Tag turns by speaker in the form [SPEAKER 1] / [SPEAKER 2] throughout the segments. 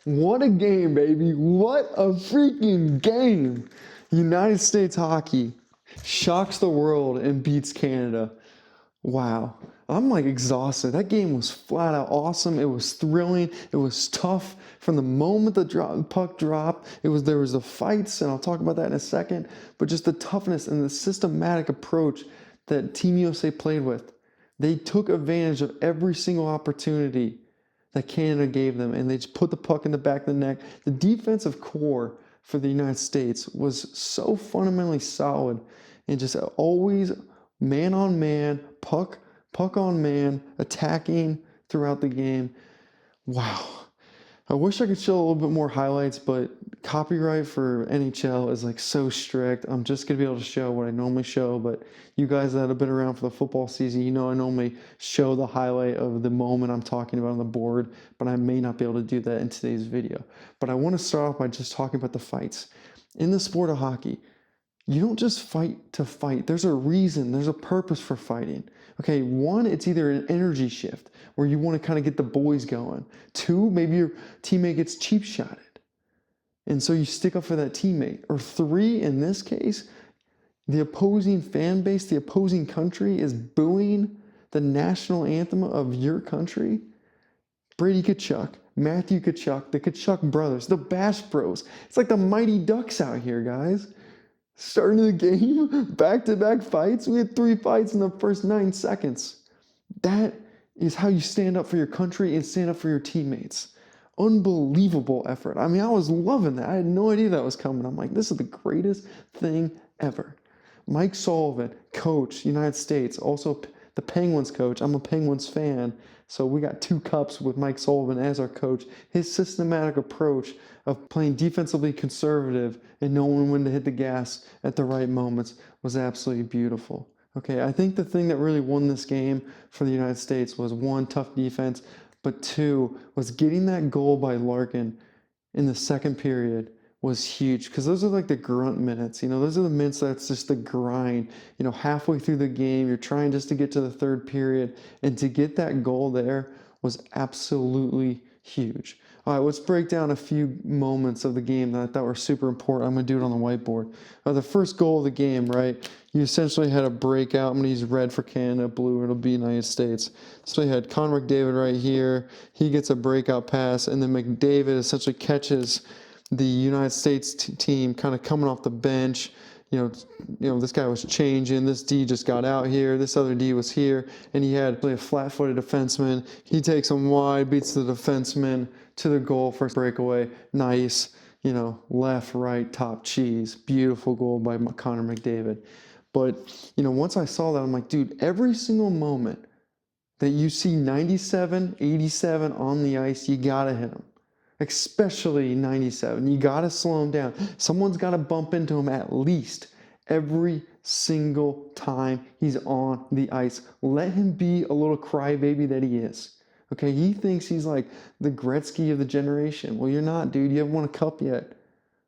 [SPEAKER 1] What a game, baby. What a freaking game. United States hockey shocks the world and beats Canada. Wow. I'm like exhausted. That game was flat out awesome. It was thrilling. It was tough from the moment the puck dropped. There was the fights, and I'll talk about that in a second. But just the toughness and the systematic approach that Team USA played with. They took advantage of every single opportunity that Canada gave them, and they just put the puck in the back of the net. The defensive core for the United States was so fundamentally solid and just always man on man, puck on man, attacking throughout the game. Wow. I wish I could show a little bit more highlights, but copyright for NHL is like so strict. I'm just gonna be able to show what I normally show, but you guys that have been around for the football season, you know I normally show the highlight of the moment I'm talking about on the board, but I may not be able to do that in today's video. But I want to start off by just talking about the fights. In the sport of hockey, you don't just fight to fight. There's a reason, there's a purpose for fighting. Okay, one, it's either an energy shift where you want to kind of get the boys going. Two, maybe your teammate gets cheap shotted. And so you stick up for that teammate. Or three, in this case, the opposing fan base, the opposing country is booing the national anthem of your country. Brady Tkachuk, Matthew Tkachuk, the Tkachuk brothers, the Bash Bros. It's like the Mighty Ducks out here, guys. Starting the game, back-to-back fights. We had 3 fights in the first 9 seconds. That is how you stand up for your country and stand up for your teammates. Unbelievable effort. I mean, I was loving that. I had no idea that was coming. I'm like, this is the greatest thing ever. Mike Sullivan, coach, United States, also the Penguins coach. I'm a Penguins fan, so we got 2 cups with Mike Sullivan as our coach. His systematic approach of playing defensively conservative and knowing when to hit the gas at the right moments was absolutely beautiful. Okay, I think the thing that really won this game for the United States was 1, tough defense, but 2, was getting that goal by Larkin in the second period was huge, because those are like the grunt minutes. Those are the minutes that's just the grind. Halfway through the game, you're trying just to get to the third period, and to get that goal there was absolutely huge. All right, let's break down a few moments of the game that I thought were super important. I'm going to do it on the whiteboard. The first goal of the game, right? You essentially had a breakout. I'm going to use red for Canada, blue, it'll be United States. So you had Connor McDavid right here. He gets a breakout pass, and then McDavid essentially catches the United States team kind of coming off the bench. This guy was changing. This D just got out here. This other D was here, and he had a flat-footed defenseman. He takes him wide, beats the defenseman to the goal for breakaway. Nice, left, right, top cheese. Beautiful goal by Connor McDavid. But, once I saw that, I'm like, dude, every single moment that you see 97, 87 on the ice, you got to hit him. Especially 97. You got to slow him down. Someone's got to bump into him at least every single time he's on the ice. Let him be a little crybaby that he is. Okay, he thinks he's like the Gretzky of the generation. Well, you're not, dude. You haven't won a cup yet.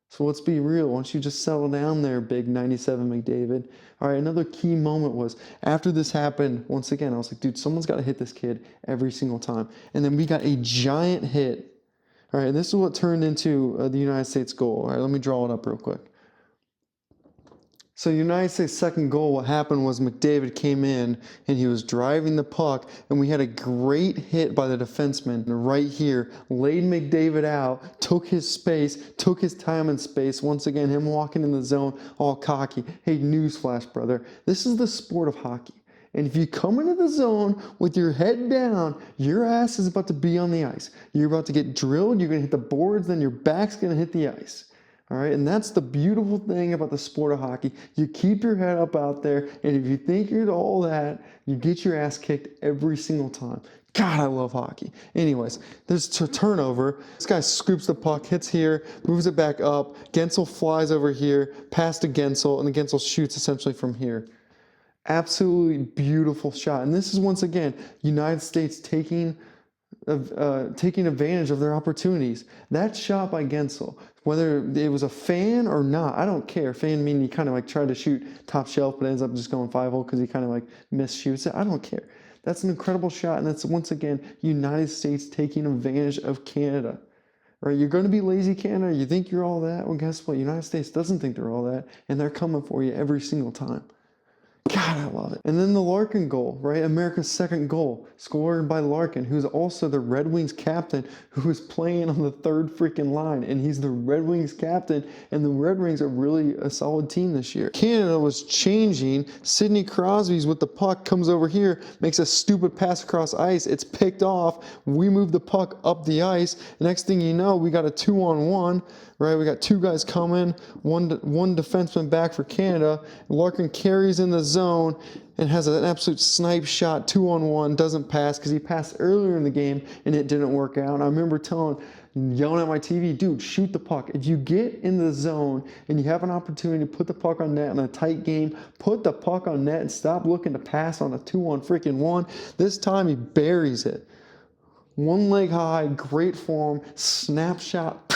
[SPEAKER 1] So let's be real. Why don't you just settle down there, big 97 McDavid? All right, another key moment was after this happened, once again, I was like, dude, someone's got to hit this kid every single time. And then we got a giant hit. All right, and this is what turned into the United States goal. All right, let me draw it up real quick. So the United States second goal, what happened was McDavid came in and he was driving the puck, and we had a great hit by the defenseman right here, laid McDavid out, took his space, took his time and space. Once again, him walking in the zone all cocky. Hey, newsflash, brother, this is the sport of hockey. And if you come into the zone with your head down, your ass is about to be on the ice. You're about to get drilled, you're going to hit the boards, then your back's going to hit the ice. All right, and that's the beautiful thing about the sport of hockey. You keep your head up out there, and if you think you're all that, you get your ass kicked every single time. God, I love hockey. Anyways, there's a turnover. This guy scoops the puck, hits here, moves it back up. Gensel flies over here, past to Gensel, and the Gensel shoots essentially from here. Absolutely beautiful shot. And this is, once again, United States taking advantage of their opportunities. That shot by Gensel, whether it was a fan or not, I don't care. Fan meaning he kind of like tried to shoot top shelf, but ends up just going 5-hole because he kind of like misshoots it. I don't care. That's an incredible shot, and that's, once again, United States taking advantage of Canada. right? You're going to be lazy, Canada. You think you're all that? Well, guess what? United States doesn't think they're all that, and they're coming for you every single time. God, I love it. And then the Larkin goal, right? America's second goal, scored by Larkin, who's also the Red Wings captain, who is playing on the third freaking line. And he's the Red Wings captain, and the Red Wings are really a solid team this year. Canada was changing. Sidney Crosby's with the puck, comes over here, makes a stupid pass across ice. It's picked off. We move the puck up the ice. Next thing you know, we got a 2-on-1. Right, we got two guys coming, one defenseman back for Canada. Larkin carries in the zone and has an absolute snipe shot, 2-on-1, doesn't pass because he passed earlier in the game and it didn't work out. And I remember yelling at my TV, dude, shoot the puck. If you get in the zone and you have an opportunity to put the puck on net in a tight game, put the puck on net and stop looking to pass on a 2-on-1. This time he buries it. One leg high, great form, snapshot.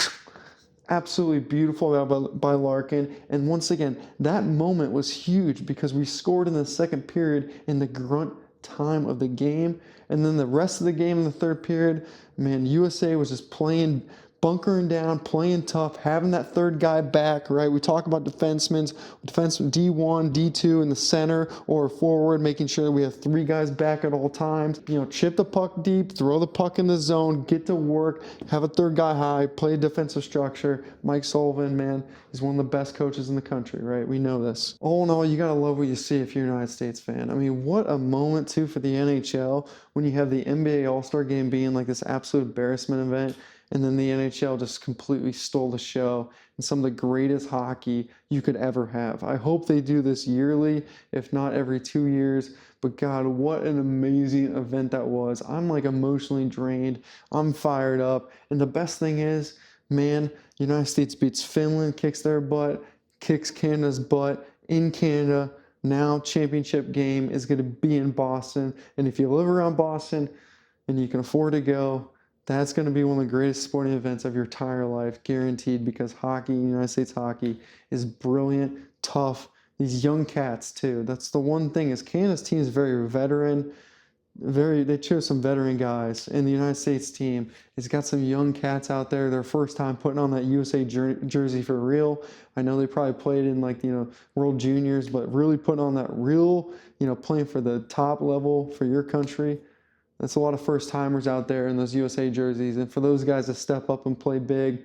[SPEAKER 1] Absolutely beautiful by Larkin. And once again, that moment was huge because we scored in the second period in the grunt time of the game. And then the rest of the game in the third period, man, USA was just playing, bunkering down, playing tough, having that third guy back, right? We talk about defensemen D1, D2 in the center or forward, making sure that we have three guys back at all times. You know, chip the puck deep, throw the puck in the zone, get to work, have a third guy high, play defensive structure. Mike Sullivan, man, is one of the best coaches in the country, right? We know this. All in all, you gotta love what you see if you're a United States fan. I mean, what a moment too for the NHL when you have the NBA All-Star Game being like this absolute embarrassment event. And then the NHL just completely stole the show and some of the greatest hockey you could ever have. I hope they do this yearly, if not every 2 years. But God, what an amazing event that was. I'm like emotionally drained. I'm fired up. And the best thing is, man, United States beats Finland, kicks their butt, kicks Canada's butt in Canada. Now championship game is going to be in Boston. And if you live around Boston and you can afford to go, that's going to be one of the greatest sporting events of your entire life, guaranteed, because hockey, United States hockey, is brilliant, tough. These young cats, too. That's the one thing is Canada's team is very veteran. They chose some veteran guys. And the United States team has got some young cats out there. Their first time putting on that USA jersey for real. I know they probably played in World Juniors, but really putting on that real, playing for the top level for your country. That's a lot of first-timers out there in those USA jerseys. And for those guys to step up and play big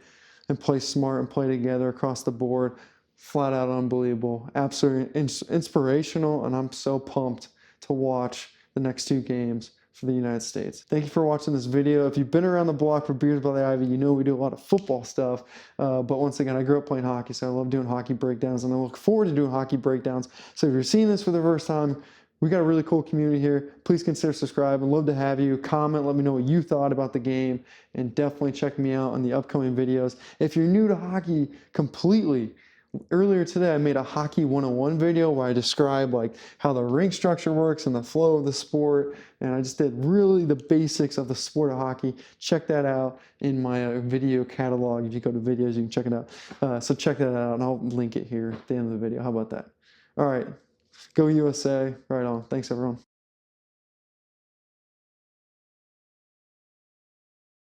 [SPEAKER 1] and play smart and play together across the board, flat out unbelievable. Absolutely inspirational, and I'm so pumped to watch the next two games for the United States. Thank you for watching this video. If you've been around the block for Beers by the Ivy, you know we do a lot of football stuff. But once again, I grew up playing hockey, so I love doing hockey breakdowns, and I look forward to doing hockey breakdowns. So if you're seeing this for the first time, we got a really cool community here. Please consider subscribing. I'd love to have you. Comment, let me know what you thought about the game, and definitely check me out on the upcoming videos. If you're new to hockey completely, earlier today I made a Hockey 101 video where I describe how the rink structure works and the flow of the sport, and I just did really the basics of the sport of hockey. Check that out in my video catalog. If you go to videos, you can check it out. So check that out, and I'll link it here at the end of the video. How about that? All right. Go USA. Right on. Thanks, everyone.